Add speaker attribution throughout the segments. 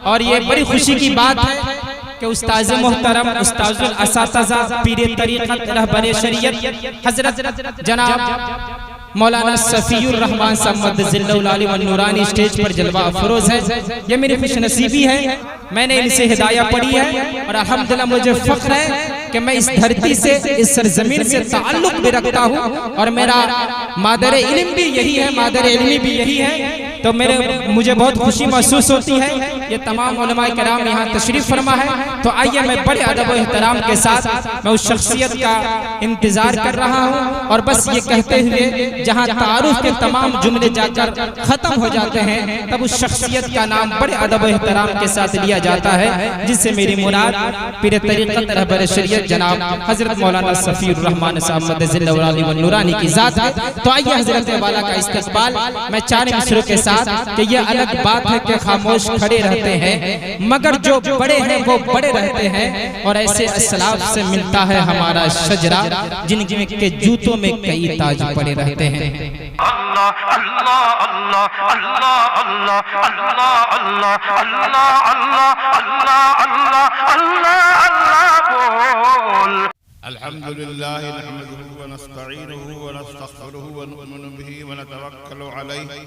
Speaker 1: और ये बड़ी खुशी की बात है कि उस्ताद मोहतरम उस्ताजुल असातिज़ा पीर तरीक़त रहबर शरीयत हजरत जनाब मौलाना सफीउर रहमान साहब मद्दज़िल्लहुल आली व नूरानी स्टेज पर जलवा अफरोज है। ये मेरी खुशनसीबी है, मैंने इनसे हिदाया पढ़ी है और अल्हम्दुलिल्लाह मुझे फख्र है कि मैं इस धरती से इस सरजमीन से ताल्लुक भी रखता हूँ और मेरा मादर इल्म भी यही है, मादर इल्मी भी यही है। तो मुझे बहुत खुशी महसूस होती है। ये तमाम उलमाए किराम यहाँ तशरीफ फरमा है। तो आइए मैं बड़े अदब और एहतराम के साथ मैं उस शख्सियत का इंतजार कर रहा हूँ और बस ये कहते हुए जहाँ तारुफ के तमाम जुमले जाकर खत्म हो जाते हैं तब उस शख्सियत का नाम बड़े अदब और एहतराम के साथ लिया जाता है, जिससे मेरी मुराद पीर तरीक़त रहबर शरीयत जनाब हजरत मौलाना सफीउर रहमान साहब मद्दज़िल्लहुल आली व नूरानी की जात है। तो आइए हजरत वाला का इस्तक़बाल मैं 4 मिसरों के साथ कि ये अलग बात है कि खामोश खड़े रहते हैं मगर जो बड़े हैं वो बड़े रहते हैं और ऐसे असलाफ से मिलता है हमारा शजरा जिनके जूतों में कई ताज पड़े रहते हैं।
Speaker 2: अल्लाह अल्लाह अल्लाह अल्लाह अल्लाह अल्लाह अल्लाह अल्लाह अल्लाह अल्लाह अल्लाह अल्लाह बोल।
Speaker 3: अल्हम्दुलिल्लाह नहमदुहु व नस्तईनुहु व नस्तगफिरुहु व नु'मिनु बिही व नतवक्कलु अलैहि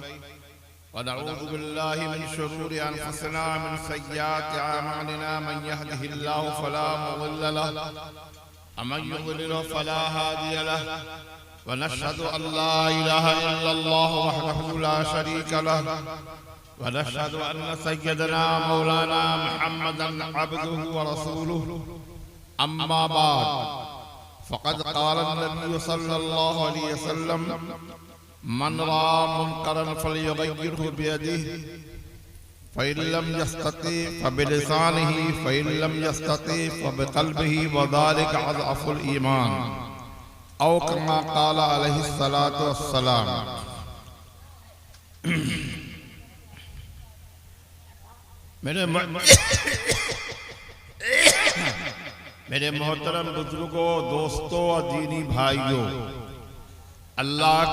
Speaker 3: व नऊज़ु बिल्लाहि मिन शुरूरि अनफुसिना मिन सय्यिआति अमालिना मन यहदिहिल्लाहु फला मुज़िल्ल लहु व मन युज़लिलहु फला हादिय लहु व नशहदु अन ला इलाहा इल्लल्लाहु वहदहु ला शरीका लहु व नशहदु अन्न सय्यदना मौलाना मुहम्मदन अब्दुहु व रसूलुहु अम्मा बाद फ़क़द क़ाल नबी सल्लल्लाहु अलैहि वसल्लम मन रआ मुनकरन फ़लयुग़य्यिरहु बियदिही फ़इन लम यस्तति फ़बिलिसानिही फ़इन लम यस्तति फ़बिक़ल्बिही व ज़ालिका अज़अफ़ुल ईमान औ कमा क़ाल अलैहि सलातु वस्सलाम। मेरे मोहतरम बुजुर्गों, दोस्तों और दीनी भाइयों, अल्लाह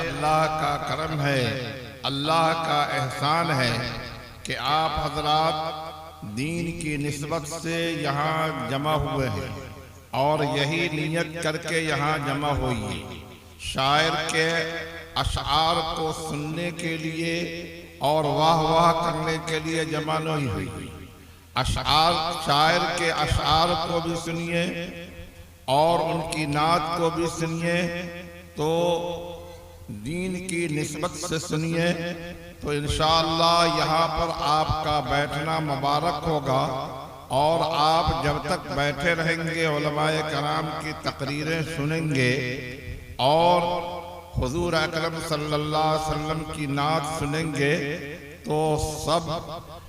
Speaker 3: अल्लाह का करम है, अल्लाह का एहसान है कि आप हजरात दीन की निस्बत से यहाँ जमा हुए हैं और यही नियत करके यहाँ जमा हुई। शायर के अशआर को सुनने के लिए और वाह वाह करने के लिए जमा नहीं हुई। अशआर शायर के अशआर को भी सुनिए और उनकी नात को भी सुनिए, तो दीन की निस्बत से सुनिए तो इंशाअल्लाह यहाँ पर आपका बैठना मुबारक होगा और आप जब तक बैठे रहेंगे उलमाए कराम की तकरीरें सुनेंगे और हुजूर अकरम सल्लल्लाहु अलैहि वसल्लम की नात सुनेंगे तो सब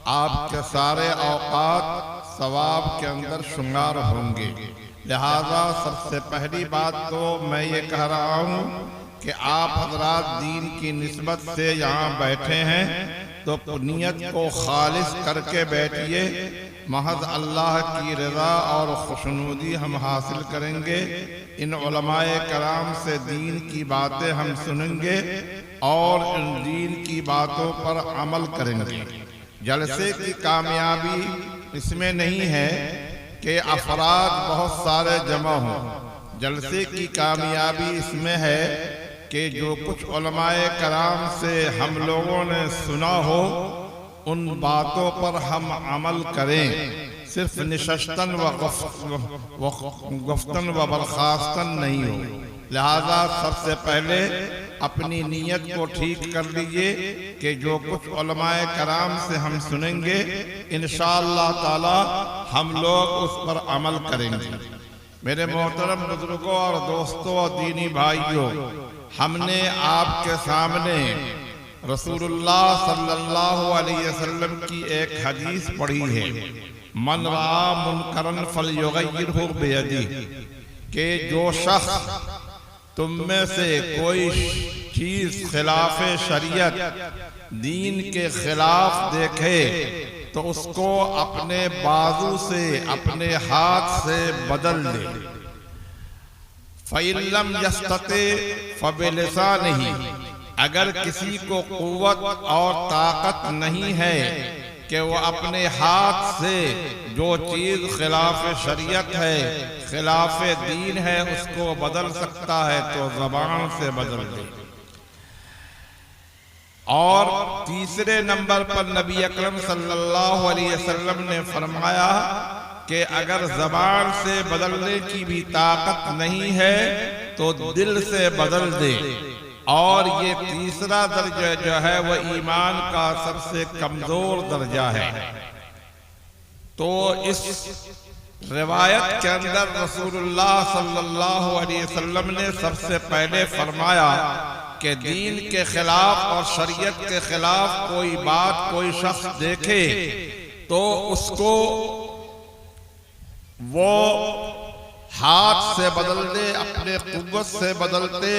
Speaker 3: आपके सारे औकात सवाब के अंदर शुमार होंगे। लिहाजा सबसे पहली बात तो मैं ये कह रहा हूँ कि आप हजरात दीन की निस्बत से यहाँ बैठे हैं तो नियत को खालिस करके बैठिए। महज अल्लाह की रज़ा और खुशनुदी हम हासिल करेंगे। इन उलमाए कराम से दीन की बातें हम सुनेंगे और इन दीन की बातों पर अमल करेंगे। जलसे की कामयाबी इसमें नहीं है कि अफराद बहुत सारे जमा हों। जलसे की कामयाबी इसमें है कि जो कुछ उलमाए कराम से हम लोगों ने सुना हो उन बातों पर हम अमल करें, सिर्फ निशस्तन व गुफ्तन व बर्खास्तन नहीं हो। लिहाजा सबसे पहले अपनी नीयत को ठीक कर लीजिए कि जो कुछ उलमाए कराम से हम सुनेंगे इंशाअल्लाह ताला हम लोग उस पर अमल करेंगे। मेरे मोहतरम बुजुर्गों और दोस्तों और दीनी भाइयों, हमने आपके सामने रसूलुल्लाह सल्लल्लाहु अलैहि वसल्लम की एक हदीस पढ़ी है, मन रआ मुनकरन फलयुग़य्यिरहु बियदिही, कि जो शख्स तुम में से कोई चीज खिलाफे शरीयत दीन के खिलाफ देखे तो उसको अपने बाजू से अपने हाथ से बदल दे। फ़इन लम यस्तति फ़बिलिसानिही, अगर किसी को कुव्वत और ताकत नहीं है कि वो अपने हाथ से जो चीज खिलाफ शरीयत है, खिलाफ दीन है, उसको बदल सकता है तो ज़बान से बदल दे। और तीसरे नंबर पर नबी अकरम सल्लल्लाहु अलैहि वसल्लम ने फरमाया कि अगर ज़बान से बदलने की भी ताकत नहीं है तो दिल से बदल दे। और ये तीसरा दर्जा जो है वह ईमान का सबसे कमजोर दर्जा है। तो इस रिवायत के अंदर रसूलुल्लाह सल्लल्लाहु अलैहि वसल्लम ने सबसे पहले फरमाया कि दीन के खिलाफ और शरीयत के खिलाफ कोई बात कोई शख्स देखे तो उसको वो हाथ से बदल दे, अपने कुव्वत से बदलते,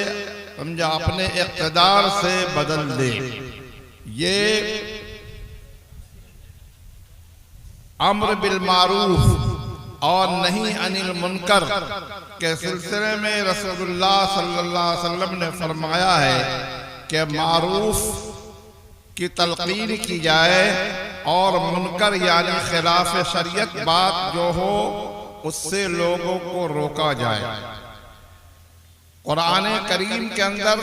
Speaker 3: समझा, अपने इक़्तिदार से बदल दे। ये अम्र बिल मारूफ और नहीं अनिल मुनकर के सिलसिले में रसूलुल्लाह सल्लल्लाहु अलैहि वसल्लम ने फरमाया है कि मारूफ की तलकीन की जाए और मुनकर यानी खिलाफ शरीयत बात जो हो उससे लोगों को रोका जाए। कुरान करीम के अंदर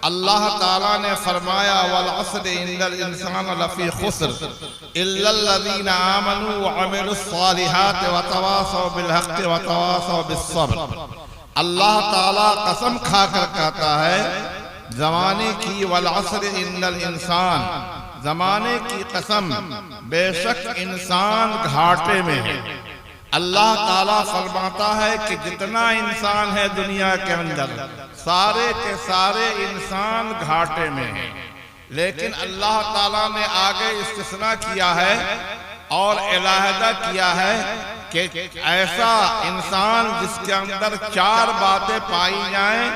Speaker 3: अल्लाह ताला ने फरमाया वल अस्र इन्नल इंसान लफी खुस्र इल्लल लज़ीना आमनू व अमिलुस सालिहात व तवासौ बिल हक़ व तवासौ बिस सब्र। अल्लाह ताला कसम खाकर कहता है ज़माने की, वल अस्र इन्नल इंसान, ज़माने की कसम, बेशक इंसान घाटे में है। अल्लाह ताला फरमाता है कि जितना इंसान है दुनिया के अंदर सारे के सारे इंसान घाटे में हैं। लेकिन अल्लाह ताला ने आगे इस्तिस्ना किया है और इलाहदा किया है कि ऐसा इंसान जिसके अंदर चार बातें पाई जाएं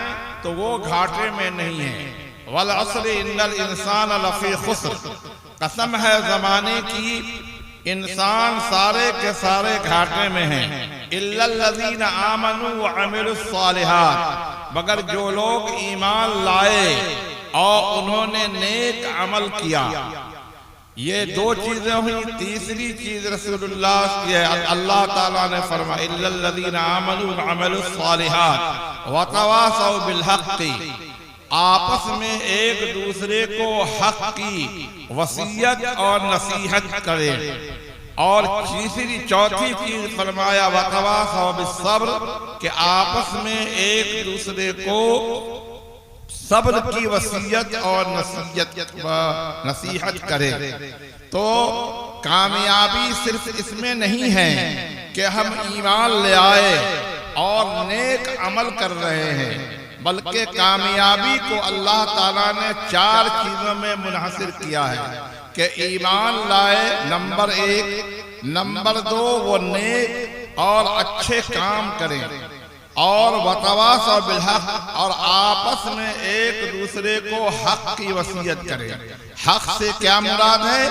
Speaker 3: तो वो घाटे में नहीं है। वल अस्र इन्नल इंसान लफी खुस्र, कसम है जमाने की इंसान सारे के सारे घाटे में हैं। इल्लल लज़ीना आमनू व अमिलुस सालिहात, मगर जो लोग ईमान लाए और उन्होंने नेक अमल किया। ये दो चीजें हुई। तीसरी चीज रसूलुल्लाह अल्लाह ताला ने फरमाया इल्लल लज़ीना आमनू व अमिलुस सालिहात व तवासौ बिल हक़्क़ि, आपस में एक दूसरे को हक की वसीयत और नसीहत करें। और तीसरी चौथी चीज फरमाया वतवासौ बिस्सब्र, कि आपस में एक दूसरे को सब्र की वसीयत और नसीहत करें। तो कामयाबी सिर्फ इसमें नहीं है कि हम ईमान ले आए और नेक अमल कर रहे हैं, बल्कि कामयाबी को अल्लाह ताला ने चार चीजों में मुनहसिर किया है कि ईमान लाए नंबर एक, नंबर दो वो नेक और अच्छे काम करें, और वतवासौ बिल हक़, और आपस में एक दूसरे को हक की वसीयत करें। हक से क्या मुराद है?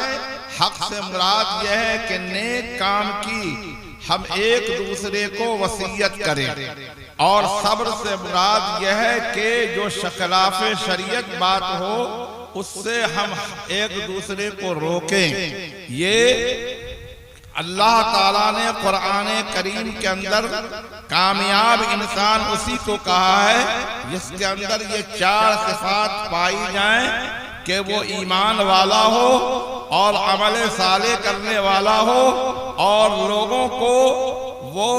Speaker 3: हक से मुराद यह है कि नेक काम की हम एक दूसरे को वसीयत करें। और सब्र से मुराद यह है कि जो खिलाफ शरीयत बात हो उससे हम एक दूसरे को रोकें। ये अल्लाह ताला ने कुरान करीम के अंदर कामयाब इंसान उसी को कहा है जिसके अंदर ये चार सिफात पाई जाएं कि वो ईमान वाला हो और अमल साले करने वाला हो और लोगों को वो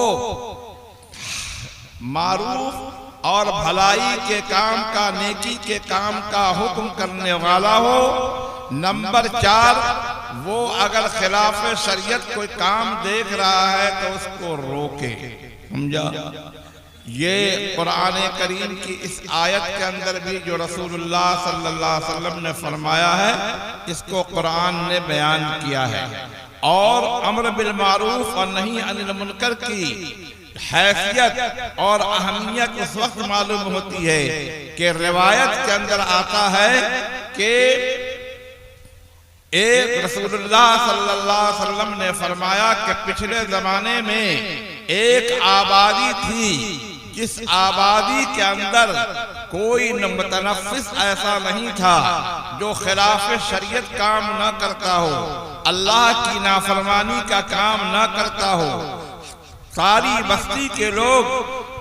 Speaker 3: मारूफ और भलाई के काम का, नेकी के काम का हुक्म करने वाला हो। नंबर चार, वो अगर खिलाफ शरीयत कोई काम देख रहा है तो उसको रोके। समझा? ये कुरान करीम की इस आयत के अंदर भी जो रसूलुल्लाह सल्लल्लाहु अलैहि वसल्लम ने फरमाया है इसको कुरान ने बयान किया है। और अम्र बिल मारूफ और नहीं अनिल मुनकर की हैसियत और अहमियत उस वक्त मालूम होती है कि रिवायत के अंदर आता है कि एक रसूलुल्लाह सल्लल्लाहु अलैहि वसल्लम ने फरमाया कि पिछले जमाने में एक आबादी थी जिस आबादी के अंदर कोई मुतनफ्फिस ऐसा नहीं था जो खिलाफ शरीयत काम न करता हो। अल्लाह की नाफरमानी का काम ना करता हो। सारी बस्ती के लोग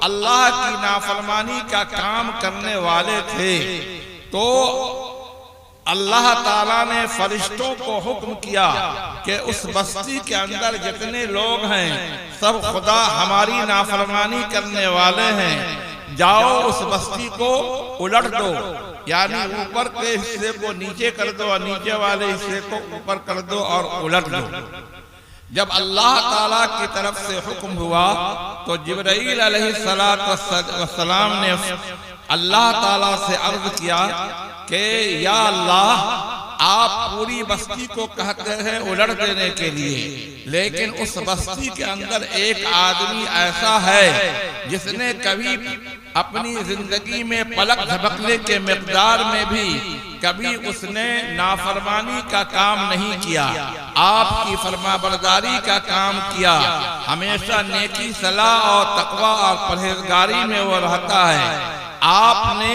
Speaker 3: अल्लाह की नाफरमानी का काम करने वाले थे, तो अल्लाह ताला ने फरिश्तों को हुक्म किया कि उस बस्ती के अंदर जितने लोग हैं सब खुदा हमारी नाफरमानी करने वाले हैं, जाओ उस बस्ती को उलट दो, यानी ऊपर के हिस्से को नीचे कर दो और नीचे वाले हिस्से को ऊपर कर दो और उलट दो। जब अल्लाह ताला की तरफ से हुक्म हुआ तो जिब्राईल अलैहिस्सलाम ने अल्लाह ताला से अर्ज किया कि या अल्लाह, आप पूरी बस्ती को कहते हैं उलट देने के लिए, लेकिन उस बस्ती के अंदर एक आदमी ऐसा है जिसने कभी अपनी जिंदगी में पलक झपकने के मिकदार में भी कभी उसने नाफरमानी का काम नहीं किया, आपकी फरमाबरदारी का काम किया, हमेशा नेकी सलाह और तकवा और परहेजगारी में वो रहता है। आपने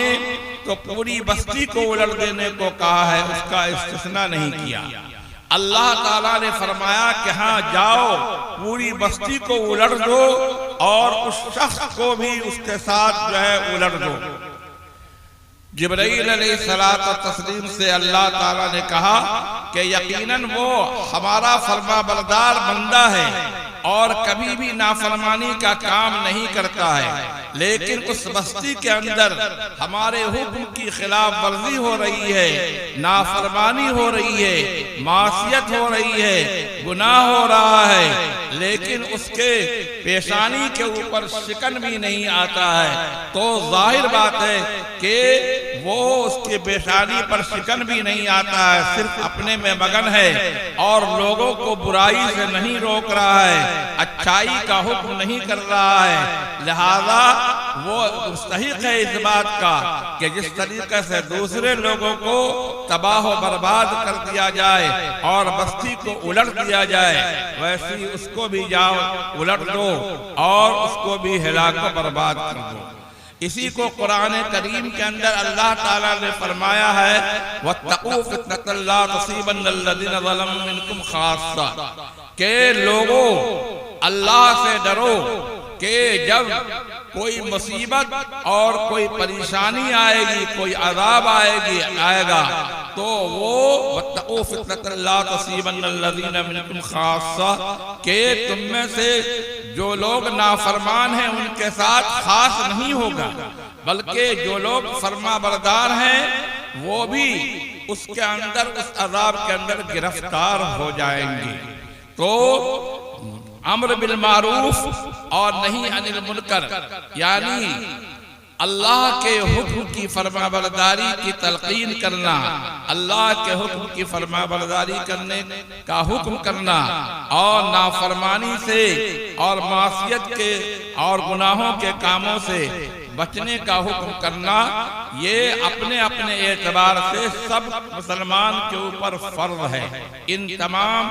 Speaker 3: तो पूरी बस्ती को उलट देने को कहा है, उसका इस्तिस्ना नहीं किया। अल्लाह ताला ने फरमाया कि हाँ जाओ पूरी बस्ती को उलट दो और उस शख्स को भी उसके साथ जो है उलट दो। जिब्राईल अलैहिस्सलात व तस्लीम से अल्लाह ताला ने कहा कि यकीनन वो हमारा फरमाबरदार बंदा है और कभी भी नाफरमानी का काम नहीं करता है, लेकिन उस बस्ती के अंदर हमारे हुक्म की खिलाफ वर्जी हो रही है, नाफरमानी हो रही है, मासियत हो रही है, गुनाह हो रहा है, लेकिन उसके पेशानी के ऊपर शिकन भी नहीं आता है, तो जाहिर बात है कि वो उसके पेशानी पर शिकन भी नहीं आता है, सिर्फ अपने में मगन है और लोगों को बुराई से नहीं रोक रहा है, अच्छाई का हुक्म नहीं कर रहा है। लिहाजा वो मुस्तहिक है इस बात का कि जिस तरीके से दूसरे लोगों को तबाह व बर्बाद कर दिया जाए और बस्ती को उलट दिया जाए, वैसी उसको भी जाओ उलट दो और उसको भी हिला कर बर्बाद कर दो। इसी को कुरान करीम के अंदर अल्लाह ताला ने फरमाया है, वत्तक़ू फ़ितनतन ला तुसीबन्नल्लज़ीना ज़लमू मिनकुम ख़ास्सा, के लोगों अल्लाह से डरो कि जब कोई मुसीबत और कोई परेशानी आएगी, कोई अज़ाब आएगा तो वो वत्तक़ू फ़ितनतन ला तुसीबन्नल्लज़ीना मिनकुम ख़ास्सा, के तुम में से जो लोग नाफरमान हैं उनके साथ खास नहीं होगा, बल्कि जो लोग फरमाबरदार हैं वो भी उसके अंदर उस अज़ाब के अंदर गिरफ्तार हो जाएंगे। तो अम्र बिल मारूफ और नहीं अनिल मुनकर, यानी अल्लाह के हुक्म की फरमाबरदारी की तलकीन करना, अल्लाह के हुक्म की फरमाबरदारी करने का हुक्म करना और नाफरमानी से और मासियत के और गुनाहों के कामों से बचने का हुक्म करना, ये अपने अपने एतबार से सब मुसलमान के ऊपर फर्ज है। इन तमाम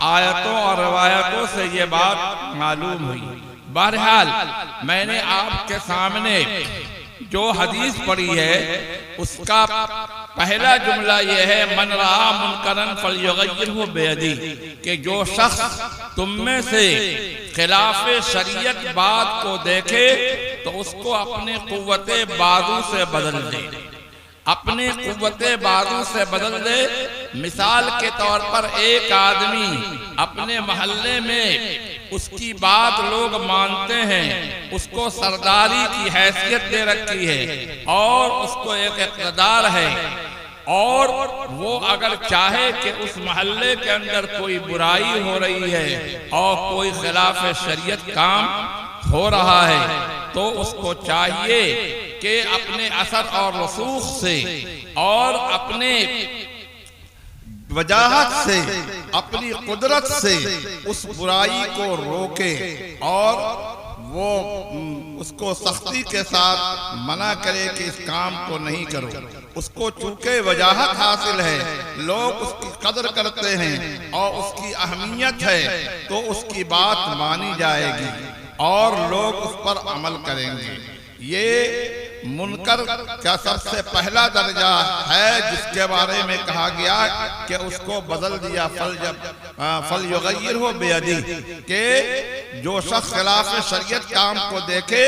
Speaker 3: आयतों और रवायतों से ये बात मालूम हुई। बहरहाल मैंने आपके सामने जो हदीस पढ़ी है उसका पहला जुमला यह है, मन रहा मुनकरन फलयुग़य्यिरहु बियदी, कि जो शख्स तुम में से खिलाफ शरीयत बात को देखे तो उसको अपने कुव्वते बाजू से बदल दे, अपने कुव्वते बाजू से बदल दे। मिसाल के तौर पर एक आदमी अपने मोहल्ले में उसकी बात लोग मानते हैं, उसको सरदारी की हैसियत दे रखी है और उसको एक इक़्तिदार है, और वो अगर चाहे कि उस मोहल्ले के अंदर कोई बुराई हो रही है और कोई खिलाफ शरीयत काम हो रहा है, तो उसको चाहिए कि अपने असर और रसूख से और अपने वजाहत से, अपनी कुदरत से उस बुराई को रोके और वो उसको सख्ती के साथ मना करे कि इस काम को नहीं करो। उसको चूंकि वजाहत हासिल है, लोग उसकी कदर करते हैं और उसकी अहमियत है, तो उसकी बात मानी जाएगी और लोग उस पर अमल करेंगे। ये मुनकर का सबसे पहला दर्जा है जिसके बारे में कहा गया कि उसको बदल दिया फल युगय्यिर हो बेयदी, के जो शख्स खिलाफ शरीयत काम को देखे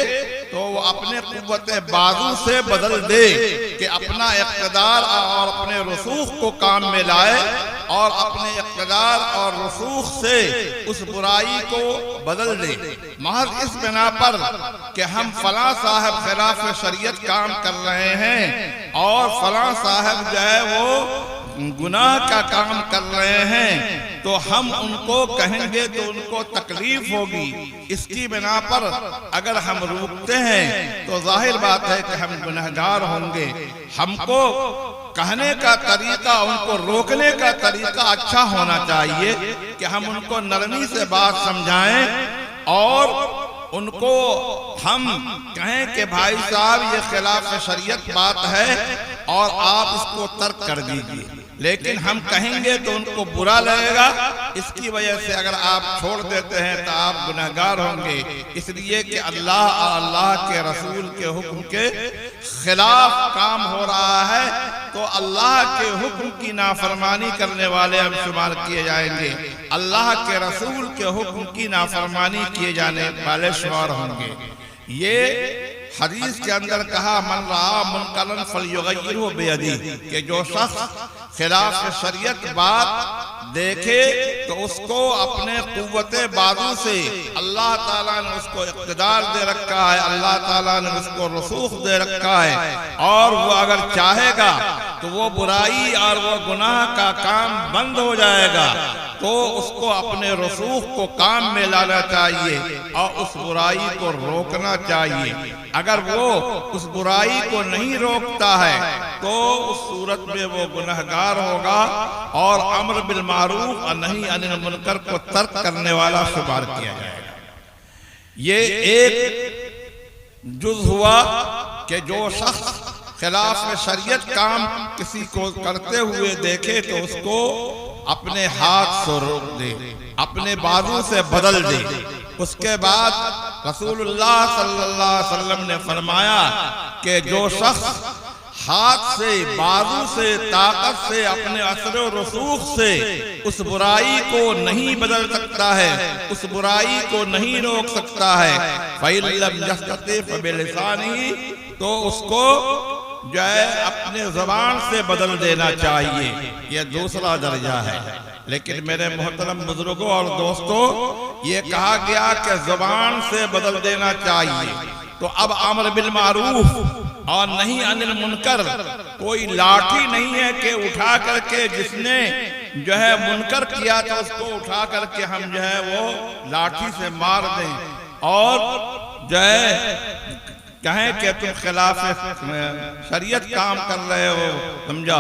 Speaker 3: तो वो अपने कुव्वत बाजू से बदल दे, कि अपना इक़्तिदार और अपने रसूख को काम में लाए और अपने इक़्तिदार और रसूख से उस बुराई को बदल दे, महज इस बिना पर कि हम फलां साहब खिलाफ शरीयत काम कर रहे हैं और फलां साहब जो है वो गुनाह का काम कर रहे हैं, तो हम उनको कहेंगे तो उनको तकलीफ होगी। इसकी बिना पर अगर हम रोकते हैं तो जाहिर बात है कि हम गुनहगार होंगे। हमको कहने का तरीका, उनको रोकने का तरीका अच्छा होना चाहिए कि हम उनको नरमी से बात समझाएं और उनको हम कहें कि भाई साहब ये खिलाफ शरीयत बात है और आप इसको तर्क कर दीजिए, लेकिन हम कहेंगे तो उनको बुरा लगेगा। इसकी वजह से अगर आप छोड़ देते हैं तो आप गुनहगार होंगे, इसलिए कि अल्लाह और अल्लाह के रसूल के हुक्म के खिलाफ काम हो रहा है तो अल्लाह के हुक्म की नाफरमानी करने वाले हम शुमार किए जाएंगे, अल्लाह के रसूल के हुक्म की नाफरमानी किए जाने वाले शुमार होंगे। ये हदीस के अंदर कहा मन रहा मुनकरन फलयुगय्यिरहु बियदी, कि जो शख्स खिलाफ शरीयत बात देखे तो उसको अपने कुव्वते बाजू से, अल्लाह ताला ने उसको इक़्तिदार दे रखा है, अल्लाह ताला ने उसको रसूख दे रखा है और वो अगर चाहेगा तो वो बुराई और वो गुनाह का काम बंद हो जाएगा, तो उसको अपने रसूख को काम में लाना चाहिए और उस बुराई को रोकना चाहिए। अगर वो उस बुराई को नहीं रोकता है तो उस सूरत में वो गुनहगार होगा और अम्र बिल मारूफ और नही अनिल मुनकर को तर्क करने वाला शुमार किया जाएगा। ये एक जुज़ हुआ कि जो शख्स खिलाफ शरीयत काम किसी को करते हुए देखे तो उसको अपने हाथ से रोक दे, अपने बाजू से बदल दे। उसके बाद रसूलुल्लाह सल्लल्लाहु अलैहि वसल्लम ने फरमाया कि जो शख्स हाथ से, बाजू से, ताकत से, अपने असर और रसूख से उस बुराई को नहीं बदल सकता है, उस बुराई को नहीं रोक सकता है, फ़इन लम यस्तति फ़बिलिसानिही, तो उसको जो है अपने ज़बान से बदल देना चाहिए। यह दूसरा दर्जा है। लेकिन मेरे मोहतरम बुजुर्गों और दोस्तों, ये कहा गया कि ज़बान से बदल देना चाहिए, तो अब अम्र बिल मारूफ और नहीं अनिल मुनकर कोई लाठी नहीं है कि उठा करके जिसने जो है मुनकर किया तो उसको उठा करके हम जो है वो लाठी से मार दें और जो है कहें कि तुम खिलाफ शरीयत काम कर रहे हो, समझा।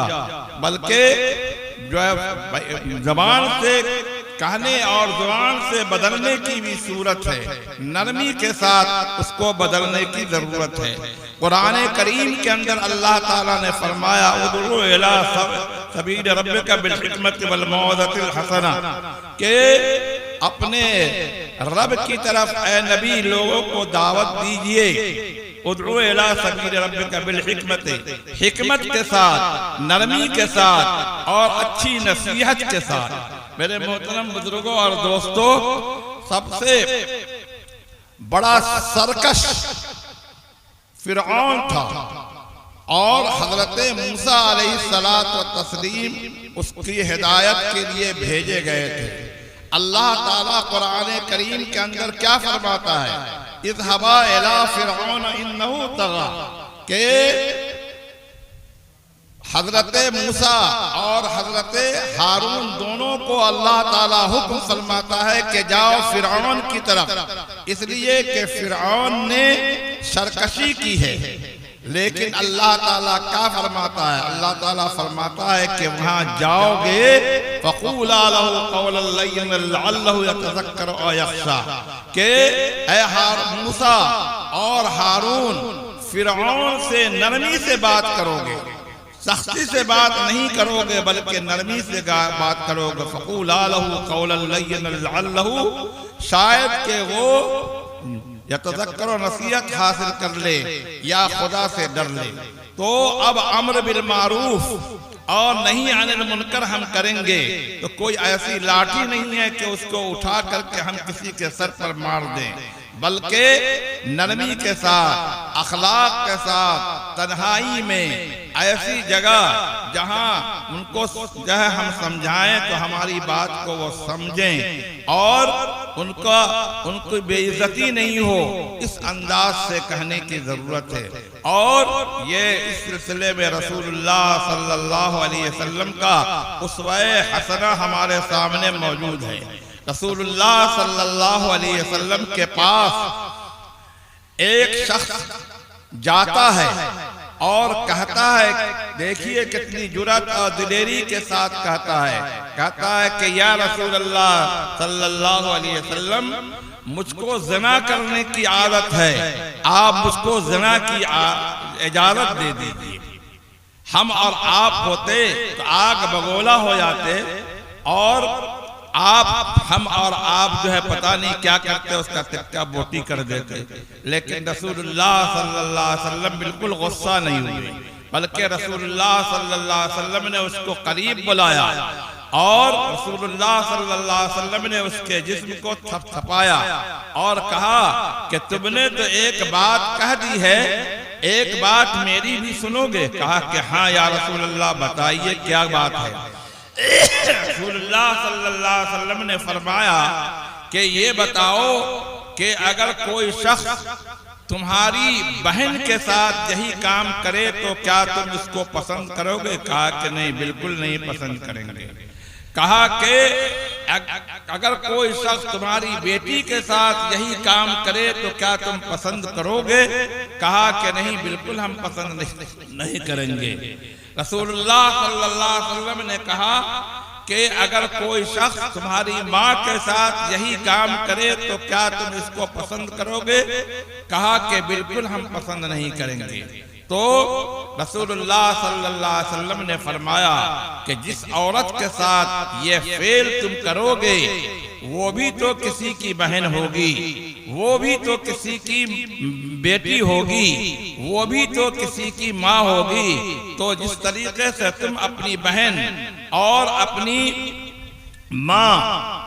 Speaker 3: बल्कि जो है जबान से कहने और जुबान से बदलने की भी सूरत है, नरमी के साथ उसको बदलने की जरूरत है। कुरान करीम के अंदर अल्लाह ताला ने फरमाया उदउ इला सबील रब्बिका बिल हिकमति वल मौइज़तिल हसना, के अपने रब की तरफ ए नबी लोगों को दावत दीजिए, उदउ इला सबील रब्बिका बिल हिकमति, हिकमत के साथ, नरमी के साथ और अच्छी नसीहत के साथ। मेरे मोहतरम बुजुर्गों और दोस्तों, सबसे बड़ा सरकश फिरऔन था और हजरत मूसा अलैहिस्सलात व तस्लीम उसकी हिदायत के लिए भेजे गए थे। अल्लाह ताला कुरान करीम के अंदर क्या फरमाता है, इज़हबा इला फिरऔन इन्नहु तग़ा, के हजरत मूसा और हजरत हारून दोनों को अल्लाह ताला हुक्म फरमाता है कि जाओ फिरऔन की तरफ, इसलिए कि फिरऔन ने सरकशी की है। लेकिन अल्लाह ताला क्या फरमाता है, अल्लाह ताला फरमाता है कि वहां जाओगे फक़ूला लहू क़ौलन लय्यिनन लअल्लहु यतज़क्करु औ यख़शा, के ए मूसा और हारून फिरऔन से नरमी से बात करोगे, सख्ती से बात नहीं करोगे बल्कि नरमी से बात करोगे। फक़ूला लहू क़ौलन लय्यिनन लअल्लहु, शायद के वो या तज़क्कुर और नसीहत हासिल कर ले या खुदा से डर ले। तो अब अम्र बिल मारूफ और नहीं अनिल मुनकर हम करेंगे तो कोई ऐसी लाठी नहीं है कि उसको उठा करके हम किसी के सर पर मार दें, बल्कि नरमी के साथ, अखलाक के साथ, तन्हाई में, ऐसी जगह जहां उनको जो है हम समझाएं तो हमारी बात को वो समझें और उनको बेइज्जती नहीं हो, इस अंदाज से कहने की जरूरत है। और ये इस सिलसिले में रसूलुल्लाह सल्लल्लाहु अलैहि वसल्लम का उसवे हसना हमारे सामने मौजूद है। रसूलुल्लाह सल्लल्लाहु अलैहि वसल्लम के पास एक शख्स जाता है और कहता है, देखिए कितनी जुर्रत और दिलेरी के साथ कहता है कि या रसूलल्लाह सल्लल्लाहु अलैहि वसल्लम, मुझको ज़िना करने की आदत है, आप मुझको ज़िना की इजाजत दे दीजिए। हम और आप होते तो आग बगोला हो जाते और हम और आप जो है पता नहीं क्या करते, उसका तिक्का बोटी कर देते। लेकिन रसूलुल्लाह सल्लल्लाहु अलैहि वसल्लम बिल्कुल गुस्सा नहीं हुए, बल्कि रसूलुल्लाह सल्लल्लाहु अलैहि वसल्लम ने उसको करीब बुलाया और रसूलुल्लाह सल्लल्लाहु अलैहि वसल्लम ने उसके जिस्म को थपथपाया और कहा कि तुमने तो एक बात कह दी है, एक बात मेरी भी सुनोगे? कहा कि हाँ या रसूलल्लाह, बताइए क्या बात है। रसूलुल्लाह सल्लल्लाहु अलैहि वसल्लम ने फरमाया कि ये बताओ कि अगर कोई शख्स तुम्हारी बहन के साथ यही काम करे तो क्या तुम इसको पसंद करोगे? कहा कि नहीं, बिल्कुल नहीं पसंद करेंगे। कहा कि अगर कोई शख्स तुम्हारी बेटी के साथ यही काम करे तो क्या तुम पसंद करोगे? कहा कि नहीं, बिल्कुल हम पसंद नहीं करेंगे। रसूलुल्लाह सल्लल्लाहु अलैहि वसल्लम ने कहा कि अगर कोई शख्स तुम्हारी माँ के साथ यही काम करे तो क्या तुम इसको पसंद करोगे? कहा कि बिल्कुल हम पसंद नहीं करेंगे। तो रसूलुल्लाह सल्लल्लाहु अलैहि वसल्लम ने फरमाया कि जिस औरत के साथ ये फेल तुम करोगे वो भी तो किसी की बहन होगी, वो भी तो किसी की बेटी होगी, वो भी तो किसी की माँ होगी। तो जिस तरीके से तुम अपनी बहन और अपनी माँ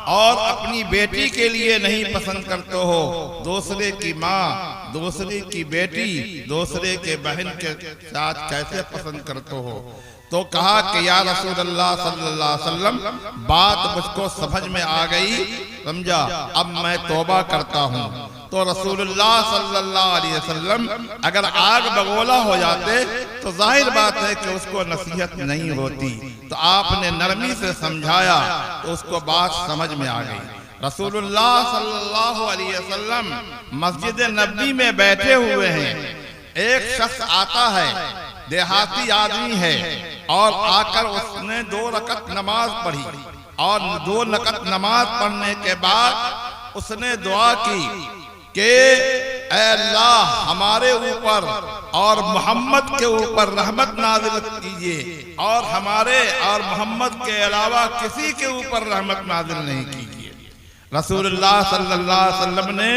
Speaker 3: और अपनी बेटी के लिए नहीं पसंद करते हो, दूसरे की माँ, दूसरे की बेटी, दूसरे के बहन के साथ कैसे पसंद करते हो? तो कहा कि या रसूलल्लाह सल्लल्लाहु अलैहि वसल्लम, बात मुझको समझ में आ गई, समझा, अब मैं तौबा करता हूँ। तो रसूलुल्लाह सल्लल्लाहु अलैहि वसल्लम अगर आग बगोला हो जाते तो जाहिर बात है कि उसको नसीहत नहीं होती, तो आपने नरमी से समझाया तो उसको बात समझ में आ गई। रसूलुल्लाह सल्लल्लाहु अलैहि वसल्लम मस्जिद नबवी में बैठे हुए हैं, एक शख्स आता है, देहाती आदमी है, और आकर उसने 2 रकत नमाज पढ़ी और 2 रकत नमाज पढ़ने के बाद उसने दुआ की कि ऐ अल्लाह हमारे ऊपर और मोहम्मद के ऊपर रहमत नाज़िल कीजिए और हमारे और मोहम्मद के अलावा किसी के ऊपर रहमत नाज़िल नहीं कीजिए। रसूलुल्लाह सल्लल्लाहु अलैहि वसल्लम ने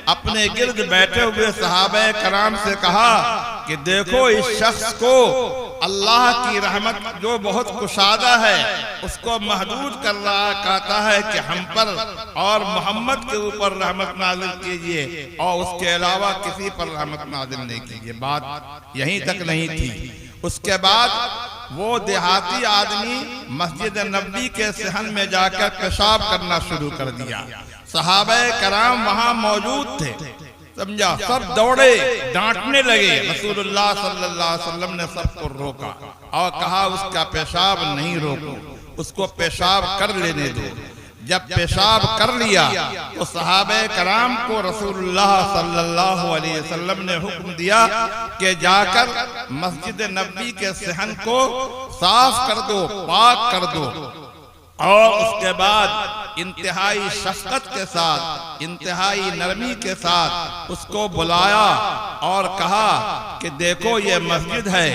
Speaker 3: अपने गिर्द बैठे हुए सहाबे कराम से कहा कि देखो इस शख्स को अल्लाह की रहमत जो बहुत कुशादा है उसको महदूद कर रहा, कहता है कि हम पर और मोहम्मद के ऊपर रहमत नाज़िल कीजिए और उसके अलावा किसी पर रहमत नाज़िल नहीं कीजिए। बात यहीं तक नहीं थी, उसके बाद वो देहाती आदमी मस्जिद नबवी के सहन में जाकर पेशाब करना शुरू कर दिया। सहाबे कराम वहां मौजूद थे, समझा, सब दौड़े, डांटने लगे। रसूलुल्लाह सल्लल्लाहु अलैहि वसल्लम ने सबको रोका और कहा उसका पेशाब नहीं रोको, उसको पेशाब कर लेने दो। जब पेशाब कर लिया तो सहाबे कराम को रसूलुल्लाह सल्लल्लाहु अलैहि वसल्लम ने हुक्म दिया कि जाकर मस्जिद नबवी के सहन को साफ कर दो, पाक कर दो। और उसके बाद इंतहाई शफ़क़त के साथ, इंतहाई नरमी के साथ उसको बुलाया और कहा कि देखो ये मस्जिद है,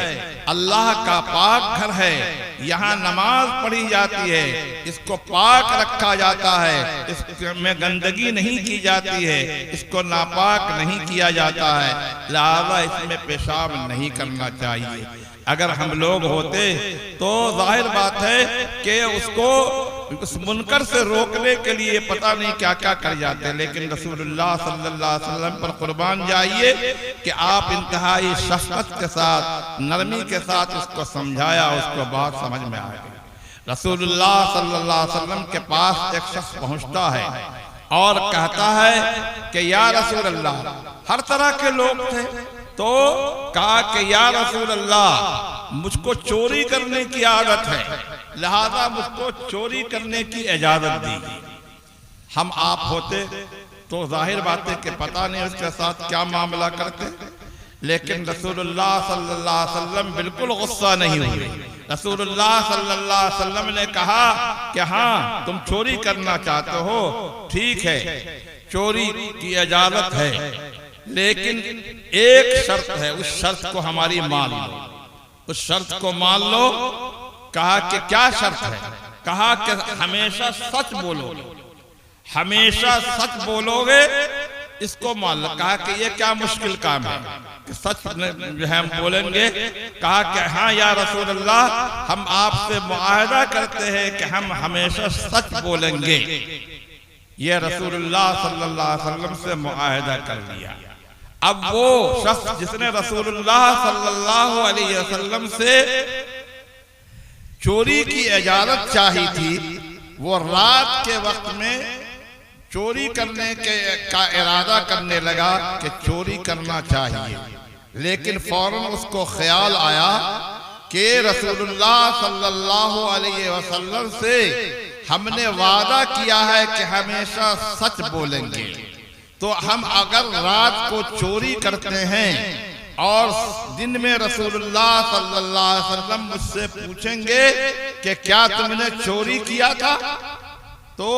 Speaker 3: अल्लाह का पाक घर है, यहाँ नमाज पढ़ी जाती है, इसको पाक रखा जाता है, इसमें गंदगी नहीं की जाती है, इसको नापाक नहीं किया जाता है, लिहाजा इसमें पेशाब नहीं करना चाहिए। अगर हम लोग होते तो जाहिर बात है कि उसको उस मुनकर से रोकने के लिए पता नहीं क्या क्या कर जाते, लेकिन रसूलुल्लाह सल्लल्लाहु अलैहि वसल्लम पर कुर्बान जाइए कि आप इंतहाई शफ़क़त के साथ, नरमी के साथ उसको समझाया, उसको बात समझ में आ गई। रसूलुल्लाह सल्लल्लाहु अलैहि वसल्लम के पास एक शख्स पहुंचता है और कहता है कि या रसूल अल्लाह, हर तरह के लोग थे, तो कहा कि या रसूल अल्लाह, मुझको चोरी करने की आदत है, लिहाजा मुझको चोरी करने की इजाजत दी। हम आप होते तो जाहिर बात है कि पता नहीं उसके साथ क्या मामला करते, लेकिन रसूलुल्लाह सल्लल्लाहु अलैहि वसल्लम बिल्कुल गुस्सा नहीं हुए। रसूलुल्लाह सल्लल्लाहु अलैहि वसल्लम ने कहा कि हाँ, तुम चोरी करना चाहते हो, ठीक है, चोरी की इजाजत है, लेकिन एक शर्त है, उस शर्त को हमारी मान लो, उस शर्त को मान लो। कहा कि क्या शर्त है? कहा कि हमेशा सच बोलोगे, हमेशा सच बोलोगे, इसको मान लो। कहा कि ये क्या मुश्किल काम है कि सच जो है हम बोलेंगे? कहा कि हाँ या रसूल अल्लाह, हम आपसे मुआहदा करते हैं कि हम हमेशा सच बोलेंगे। ये रसूलुल्लाह सल्लल्लाहु अलैहि वसल्लम से मुआहदा कर लिया। अब वो शख्स जिसने रसूलुल्लाह सल्लल्लाहु अलैहि वसल्लम से चोरी की इजाजत चाही थी, वो रात के वक्त में चोरी करने का इरादा करने लगा कि चोरी करना चाहिए, लेकिन फौरन उसको ख्याल आया कि रसूलुल्लाह सल्लल्लाहु अलैहि वसल्लम से हमने वादा किया है कि हमेशा सच बोलेंगे, तो हम अगर रात को चोरी करते हैं और दिन में रसूलुल्लाह सल्लल्लाहु अलैहि वसल्लम मुझसे पूछेंगे कि क्या तुमने चोरी किया था, तो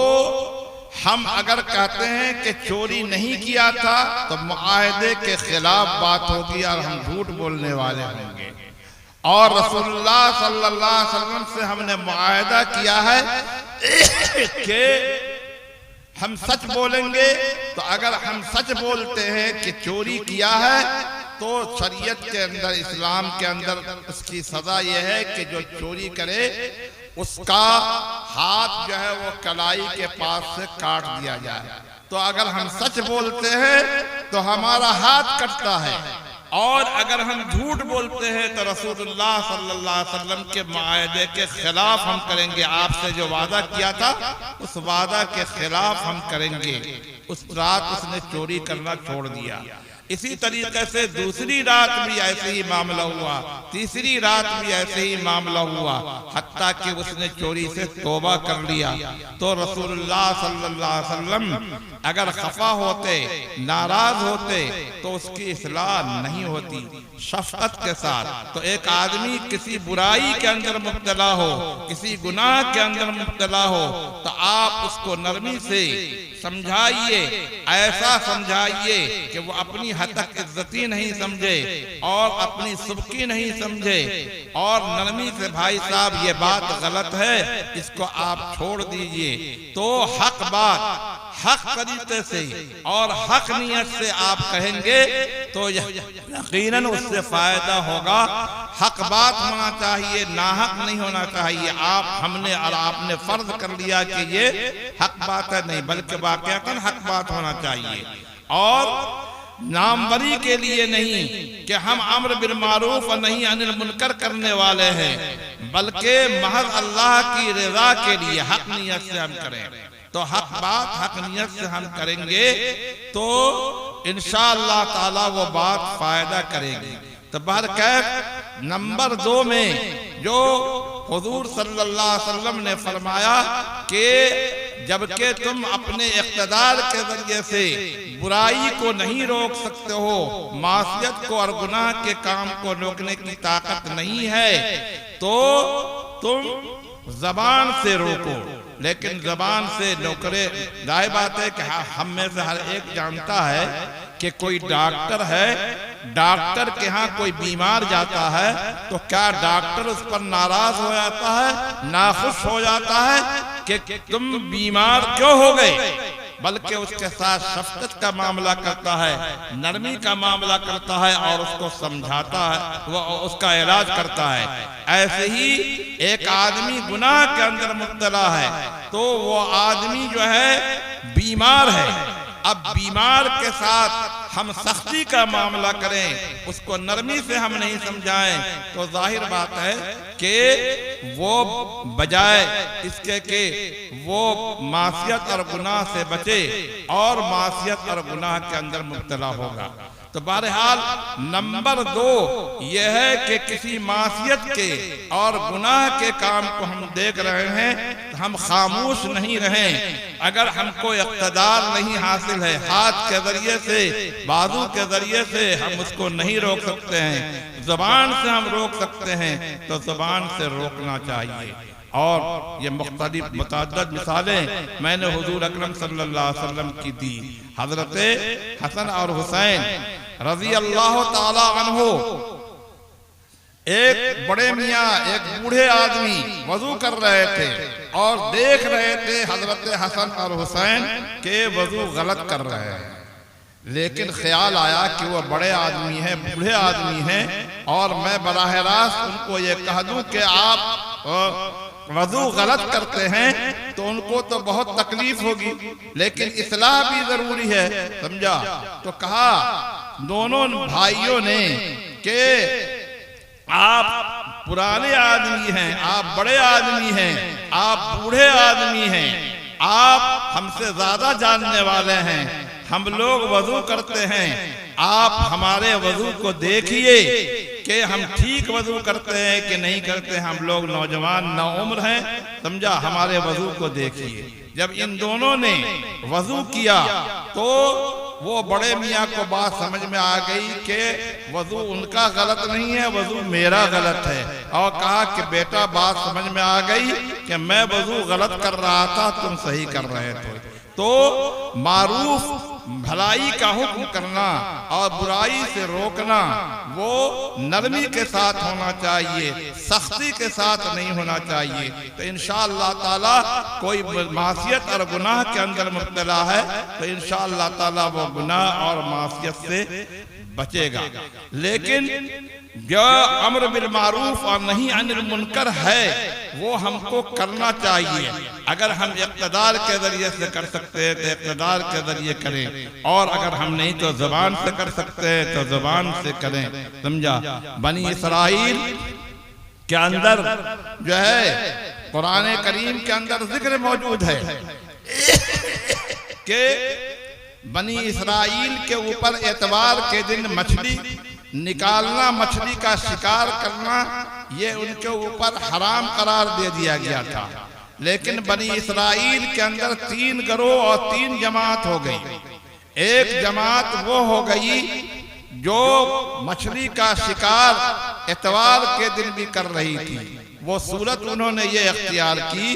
Speaker 3: हम अगर कहते हैं कि चोरी नहीं किया था तो मुआहदे के खिलाफ बात होगी और हम झूठ बोलने वाले होंगे। और रसूलुल्लाह सल्लल्लाहु अलैहि वसल्लम से हमने मुआहदा किया है कि हम सच बोलेंगे, तो अगर हम सच बोलते हैं कि चोरी किया है तो शरीयत के अंदर, इस्लाम के अंदर उसकी सजा यह है कि जो चोरी करे उसका हाथ जो है वो कलाई के पास से काट दिया जाए। तो अगर हम सच बोलते हैं तो हमारा हाथ कटता है, और अगर हम झूठ बोलते हैं तो रसूलुल्लाह सल्लल्लाहु अलैहि वसल्लम के मुआहदे के खिलाफ हम करेंगे। आपसे जो वादा किया था उस वादा के खिलाफ हम करेंगे। उस रात उसने चोरी करना छोड़ दिया। इसी तरीके से दूसरी रात भी ऐसे ही मामला हुआ, तीसरी रात भी ऐसे ही मामला हुआ, हत्ता कि उसने चोरी से तौबा कर लिया। तो रसूलुल्लाह सल्लल्लाहु अलैहि वसल्लम अगर खफा होते, नाराज होते तो उसकी इस्लाह नहीं होती शफकत के साथ। तो एक आदमी किसी बुराई के अंदर मुब्तला हो, किसी गुनाह के अंदर मुब्तला हो, तो आप उसको नरमी से समझाइए, ऐसा समझाइए कि वो अपनी हद तक इज्जती नहीं समझे और अपनी सुबकी नहीं समझे, और नरमी से भाई साहब ये बात गलत है, इसको आप छोड़ दीजिए। तो हक बात हक तरीके से और हक नियत से आप कहेंगे तो यकीनन उससे फायदा होगा। हक बात होना चाहिए, नाहक नहीं होना चाहिए। हमने और आपने फर्ज कर लिया कि ये हक बात है, नहीं बल्कि वाकईतन हक बात होना चाहिए। और नामवरी के लिए नहीं कि हम अम्र बिल मारूफ और नहीं अनिल मुनकर करने वाले हैं, बल्कि महज अल्लाह की रजा के लिए हक नियत से हम करें। तो हक बात हक नियत से हम करेंगे तो इंशाअल्लाह ताला वो बात फायदा करेगी। तो बहरकैफ नंबर 2 में जो हुजूर सल्लल्लाहु अलैहि वसल्लम ने फरमाया कि जबकि तुम अपने इख्तिदार के जरिए से बुराई को नहीं रोक सकते हो, मासियत को और गुनाह के काम को रोकने की ताकत नहीं है, तो तुम जबान से रोको, लेकिन जबान से नौकरे जाहिर बात है कि हम में से हर एक जानता है कि कोई डॉक्टर है, डॉक्टर के यहाँ कोई बीमार जाता है तो क्या डॉक्टर उस पर नाराज हो जाता है, नाखुश हो जाता है कि तुम बीमार क्यों हो गए, बल्कि उसके साथ शफकत का मामला करता है, नरमी का मामला करता है और उसको समझाता है, वो उसका इलाज करता है। ऐसे ही एक आदमी गुनाह के अंदर मुब्तला है तो वो आदमी जो है बीमार है। अब बीमार के साथ हम सख्ती का मामला करें, उसको नरमी से हम नहीं समझाएं तो जाहिर बात है कि वो बजाय इसके कि वो मासियत और गुनाह से बचे और मासियत और गुनाह के अंदर मुब्तला होगा। तो बहरहाल नंबर 2 यह है कि किसी मासियत के और गुनाह के काम को हम देख रहे हैं तो हम खामोश नहीं रहें। अगर हमको इक़्तिदार नहीं हासिल है, हाथ के जरिए से, बाजू के जरिए से हम उसको नहीं रोक सकते हैं, ज़बान से हम रोक सकते हैं तो ज़बान से रोकना चाहिए। और ये मुख्तलिफ मुतअद्दिद मिसालें मैंने हुजूर अकरम सल्लल्लाहु अलैहि वसल्लम की दी। हजरत हसन और हुसैन रज़ी अल्लाह ताला अन्हो, एक बड़े मियाँ एक बूढ़े आदमी वजू कर रहे थे और देख रहे थे हजरत हसन और हुसैन के वजू गलत कर रहे हैं, लेकिन ख्याल आया कि वो बड़े आदमी हैं, बूढ़े आदमी हैं और मैं बराह रास्त उनको ये कह दूं कि आप वजू गलत करते हैं तो उनको तो बहुत तकलीफ होगी, लेकिन इस्लाह भी जरूरी है, समझा। तो कहा दोनों भाइयों ने कि आप पुराने आदमी हैं, आप बड़े आदमी हैं, आप बूढ़े आदमी हैं, आप हमसे ज्यादा जानने वाले हैं, हम लोग वजू करते हैं, आप हमारे वजू को देखिए कि हम ठीक वजू करते हैं कि नहीं करते, हम लोग नौजवान नौउम्र हैं, समझा, हमारे वजू को देखिए। जब इन दोनों ने वजू किया तो वो बड़े मियाँ को बात समझ में आ गई कि वजू उनका गलत नहीं है, वजू मेरा गलत है, और कहा कि बेटा बात समझ में आ गई कि मैं वजू गलत कर रहा था, तुम सही कर रहे थे। तो मारूफ भलाई का हुक्म करना और बुराई से रोकना वो नरमी के साथ होना चाहिए, सख्ती के साथ नहीं होना चाहिए। तो इंशाअल्लाह ताला कोई मासियत और गुनाह के अंदर मुब्तला है तो इंशाअल्लाह ताला वो गुनाह और मासियत से बचेगा। लेकिन जो अम्र बिल मारूफ और नहीं अनिल मुनकर है वो हमको करना चाहिए। अगर हम इक़्तिदार के जरिए से कर सकते हैं तो इक़्तिदार के जरिए करें, और अगर हम नहीं तो ज़बान से कर सकते हैं तो ज़बान से करें, समझा। बनी इसराइल के अंदर जो है कुरान करीम के अंदर जिक्र मौजूद है कि बनी इसराइल के ऊपर एतवार के दिन मछली निकालना, मछली का शिकार करना, ये उनके ऊपर हराम करार दे दिया गया था। लेकिन बनी इसराइल के अंदर 3 गिरोह और 3 जमात हो गई। एक जमात वो हो गई जो मछली का शिकार एतवार के दिन भी कर रही थी। वो सूरत उन्होंने ये अख्तियार की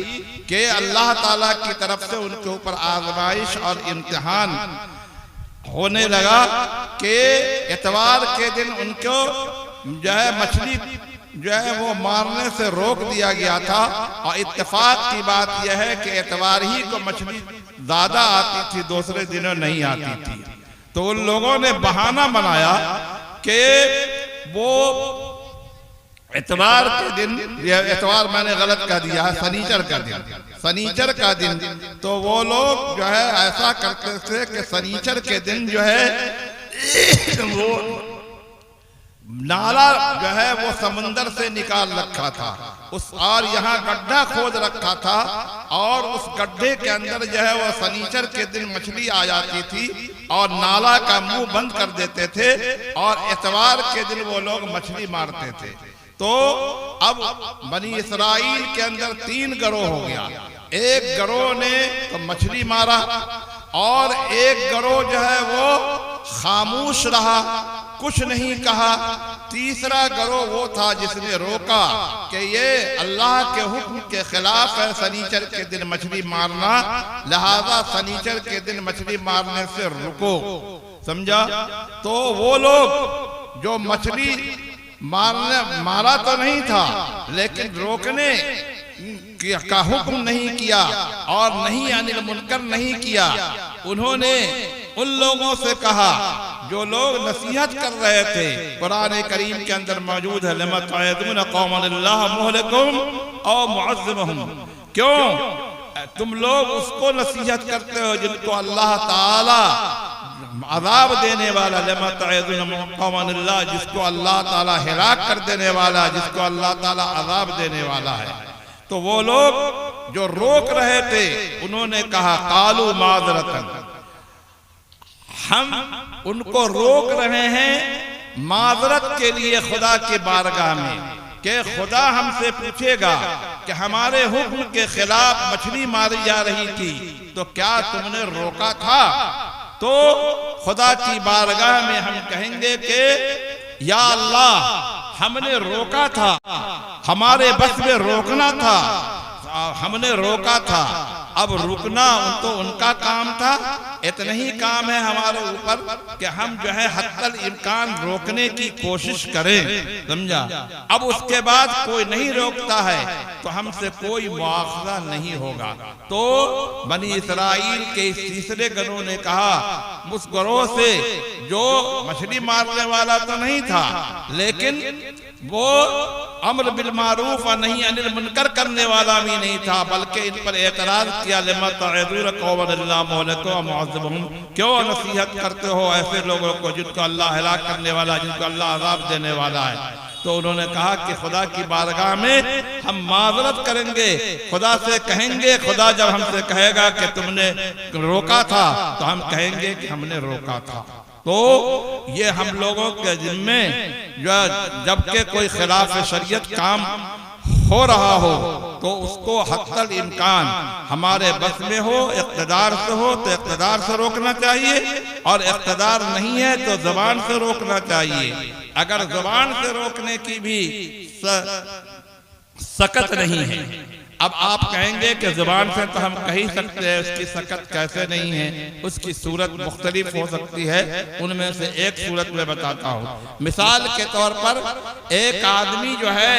Speaker 3: कि अल्लाह ताला की तरफ से उनके ऊपर आजमाइश और इम्तिहान होने लगा कि एतवार के दिन उनको जो है मछली जो है वो मारने से रोक दिया गया था। और इत्तेफाक की बात यह है कि एतवार ही को मछली ज्यादा आती थी, दूसरे दिनों नहीं आती थी। तो उन लोगों ने बहाना बनाया कि वो एतवार के दिन, एतवार मैंने गलत कह दिया है, शनिचर का दिन, शनिचर का दिन, तो वो लोग जो है ऐसा करते थे कि शनिचर के दिन जो है वो नाला जो है वो समंदर से निकाल रखा था उस, और यहाँ गड्ढा खोद रखा था, और उस गड्ढे के अंदर जो है वो शनिचर के दिन मछली आ जाती थी और नाला का मुंह बंद कर देते थे, और एतवार के दिन वो लोग मछली मारते थे। तो अब बनी इसराइल के अंदर 3 गिरोह हो गया। एक गिरोह ने तो मछली मारा और एक गिरोह जो है वो खामोश रहा, कुछ नहीं कहा। तीसरा गिरोह वो था जिसने रोका कि ये अल्लाह के हुक्म के खिलाफ है सनीचर के दिन मछली मारना, लिहाजा सनीचर के दिन मछली मारने से रुको। समझा? तो वो लोग जो मछली मारा तो नहीं था लेकिन रोकने का हुक्म नहीं किया और नहीं अनिल मुनकर नहीं किया, उन्होंने उन लोगों से कहा जो लोग नसीहत कर रहे थे। कुरान करीम के अंदर मौजूद है, लिमा तअदून कौमन अल्लाह मुहलिकुहुम औ मुअज़्ज़िबुहुम, क्यों तुम लोग उसको नसीहत करते हो जिनको अल्लाह ताला अजाब देने वाला, लिमा तअदून कौमन अल्लाह, जिसको अल्लाह ताला हिलाक कर देने वाला, जिसको अल्लाह ताला अजाब देने वाला है। तो वो लोग जो रोक रहे थे उन्होंने कहा कालू माज़रतन, हम उनको रोक रहे हैं माज़रत के लिए खुदा के बारगाह में कि खुदा हमसे पूछेगा कि हमारे हुक्म के खिलाफ मछली मारी जा रही थी तो क्या तुमने रोका था? तो खुदा की बारगाह में हम कहेंगे कि या अल्लाह हमने रोका था, हमारे बस में रोकना था, हमने रोका था। अब रुकना तो उनका काम था, इतना ही काम है हमारे ऊपर कि हम जो है हत्तल इम्कान रोकने की कोशिश करें। समझा? अब उसके बाद कोई नहीं रोकता है तो हमसे कोई मुआवजा नहीं होगा। तो बनी इस्राइल के इस तीसरे गिरोह ने कहा, उस गिरोह से जो मछली मारने वाला तो नहीं था लेकिन वो अम्र बिल मारूफ और नहीं अनिल मुनकर करने वाला भी नहीं था, बल्कि इन पर एतराज किया, लिमा तअदून कौमन अल्लाह मुहलिकुहुम मुअज़्ज़िबुहुम, क्यों नसीहत करते हो ऐसे लोगों को जिनको अल्लाह हिलाक करने वाला, जिनको अल्लाह अज़ाब देने वाला है। तो उन्होंने कहा कि खुदा की बारगाह में हम माज़रत करेंगे, खुदा से कहेंगे, खुदा जब हमसे कहेगा कि तुमने रोका था तो हम कहेंगे कि हमने रोका था। तो ये हम लोगों के जिम्मे जबकि कोई खिलाफ शरीयत काम हो रहा हो तो उसको हत्तल इम्कान हमारे बस में हो, इक़्तिदार से हो तो इक़्तिदार से रोकना चाहिए, और इक़्तिदार नहीं है तो ज़बान से रोकना चाहिए। अगर ज़बान से रोकने की भी सकत नहीं है, अब आप कहेंगे कि ज़बान से तो हम कह ही सकते हैं, उसकी सकत कैसे नहीं है? उसकी सूरत मुख्तलिफ हो सकती है, उनमें से एक सूरत में बताता हूँ। मिसाल के तौर पर एक आदमी जो है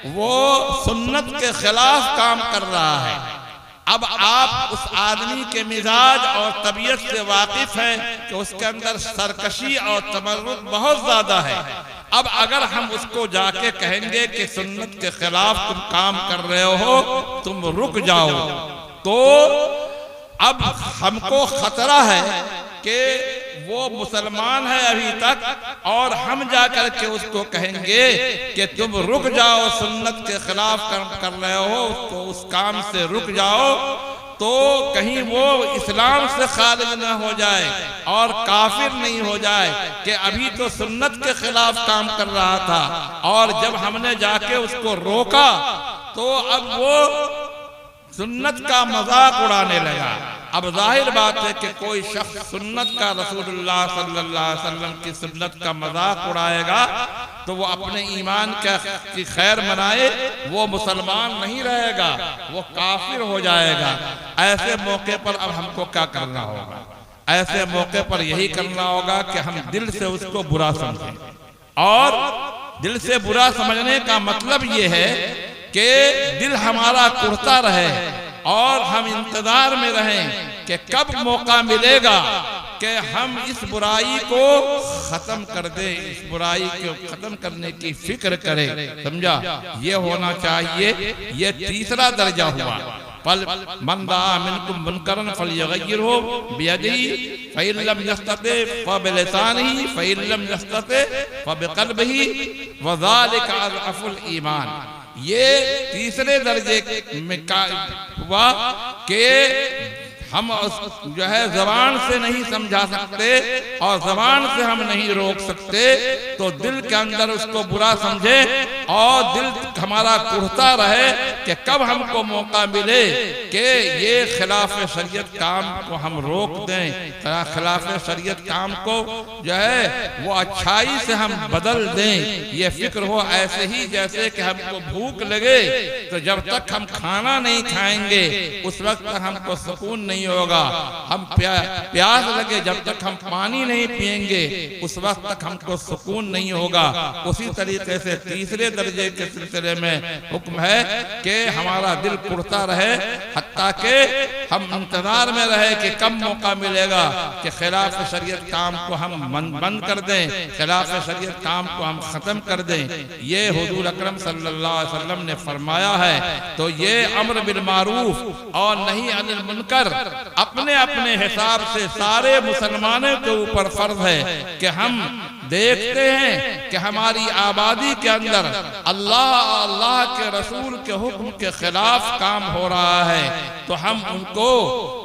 Speaker 3: वो सुन्नत के खिलाफ काम कर रहा है। अब आप उस आदमी के मिजाज और तबीयत से वाकिफ हैं कि उसके अंदर सरकशी और तमर्रुद बहुत ज्यादा है। अब अगर हम उसको जाके कहेंगे कि सुन्नत के खिलाफ तुम काम कर रहे हो, तुम रुक जाओ, तो अब हमको खतरा है कि वो मुसलमान है अभी तक और हम जाकर के उसको कहेंगे कि तुम रुक जाओ, सुन्नत के खिलाफ कर रहे हो, तो उस काम से रुक जाओ, तो कहीं वो इस्लाम से खारिज न हो जाए और काफिर नहीं हो जाए कि अभी तो सुन्नत के खिलाफ काम कर रहा था और जब हमने जाके उसको रोका तो अब वो सुन्नत का मजाक उड़ाने लगा। अब जाहिर बात है कि कोई शख्स सुन्नत का, रसूलुल्लाह सल्लल्लाहु अलैहि वसल्लम की सुन्नत का मजाक उड़ाएगा तो वो अपने ईमान की खैर मनाए, वो मुसलमान नहीं रहेगा, वो काफिर हो जाएगा। ऐसे मौके पर अब हमको क्या करना होगा? ऐसे मौके पर यही करना होगा कि हम दिल से उसको बुरा समझें, और दिल से बुरा समझने का मतलब ये है कि दिल हमारा कुढ़ता रहे और हम इंतजार में रहें कि कब मौका मिलेगा कि हम इस बुराई को खत्म कर दें, इस बुराई को खत्म करने की फिक्र करें। समझा? ये होना चाहिए। ये तीसरा दर्जा हुआ। फल मन रआ मिनकुम मुनकरन फलयुग़य्यिरहु बियदिही फ़इन लम यस्तति फ़बिलिसानिही फ़इन लम यस्तति फ़बिक़ल्बिही व ज़ालिका अज़अफ़ुल ईमान। ये तीसरे दर्जे में हुआ कि हम जो है जबान से नहीं समझा सकते और जबान से हम नहीं रोक सकते, तो दिल के अंदर उसको बुरा समझे और दिल हमारा कुढ़ता रहे कि कब हमको मौका मिले कि ये खिलाफ शरीयत काम को हम रोक दें, खिलाफ शरीयत काम को जो है वो अच्छाई से हम बदल दें। ये फिक्र हो ऐसे ही जैसे कि हमको भूख लगे तो जब तक हम खाना नहीं खाएंगे उस वक्त तक हमको सुकून नहीं होगा। हम प्यास लगे जब तक हम पानी नहीं पिएंगे उस वक्त तक हमको सुकून नहीं होगा। उसी तरीके से तीसरे दर्जे के सिलसिले में हुक्म है कि हमारा दिल कुढ़ता रहे, हत्ता के हम इंतजार में रहे कि कब मौका मिलेगा कि खिलाफ शरीयत काम को हम बंद कर दें, खिलाफ शरीयत काम को हम खत्म कर दें। ये हुजूर अकरम सल्लल्लाहु अलैहि वसल्लम ने फरमाया है। तो ये अम्र बिल मारूफ और नहीं अनिल मुनकर अपने अपने हिसाब से सारे मुसलमानों के ऊपर फर्ज है कि हम देखते हैं कि हमारी आबादी के अंदर अल्लाह के रसूल के हुक्म के खिलाफ काम हो रहा है तो हम उनको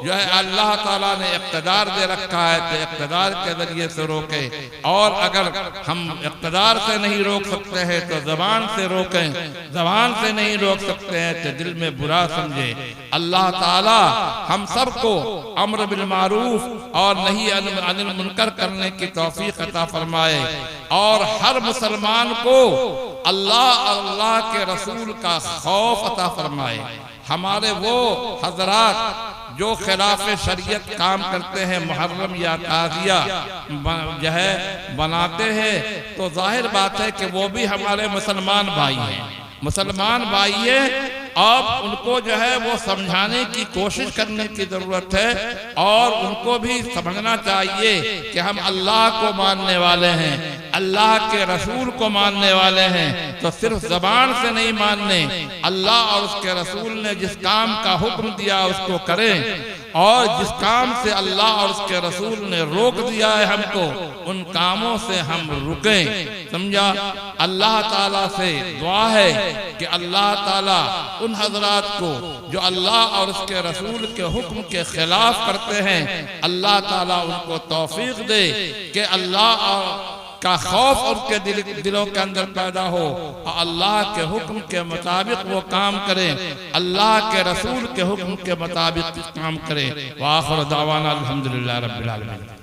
Speaker 3: जो है अल्लाह ताला ने इक़्तिदार दे रखा है तो इक़्तिदार के जरिए से रोके। और अगर हम इक़्तिदार से नहीं रोक सकते हैं तो ज़बान से रोकें, ज़बान से नहीं रोक सकते हैं तो दिल में बुरा समझे। अल्लाह ताला हम सबको अम्र बिल मारूफ और नहीं अनिल मुनकर करने की तौफीक अता फरमाए और हर मुसलमान को अल्लाह के रसूल का खौफ अता फरमाए। हमारे वो हजरात जो खिलाफ शरीयत काम करते हैं, मुहर्रम या ताज़िया जो है बनाते हैं, तो जाहिर बात है कि वो भी हमारे मुसलमान भाई हैं, मुसलमान भाई हैं। अब उनको जो है वो समझाने की कोशिश करने की जरूरत है और उनको भी समझना चाहिए कि हम अल्लाह को मानने वाले हैं, अल्लाह के रसूल को मानने वाले हैं। तो सिर्फ जबान से नहीं मानने, अल्लाह और उसके रसूल ने जिस काम का हुक्म दिया उसको करें और जिस काम से अल्लाह और उसके रसूल ने रोक दिया है हमको उन कामों से हम रुकें। समझा? अल्लाह ताला से दुआ है कि अल्लाह ताला उन हजरात को जो अल्लाह और उसके रसूल के हुक्म के खिलाफ करते हैं, अल्लाह ताला उनको तौफीक दे कि अल्लाह का खौफ उनके दिलों के अंदर पैदा हो और अल्लाह के हुक्म के मुताबिक वो काम करें, अल्लाह के रसूल के हुक्म के मुताबिक काम करें। व आखिर दावाना अल्हम्दुलिल्लाह रब्बिल आलमीन।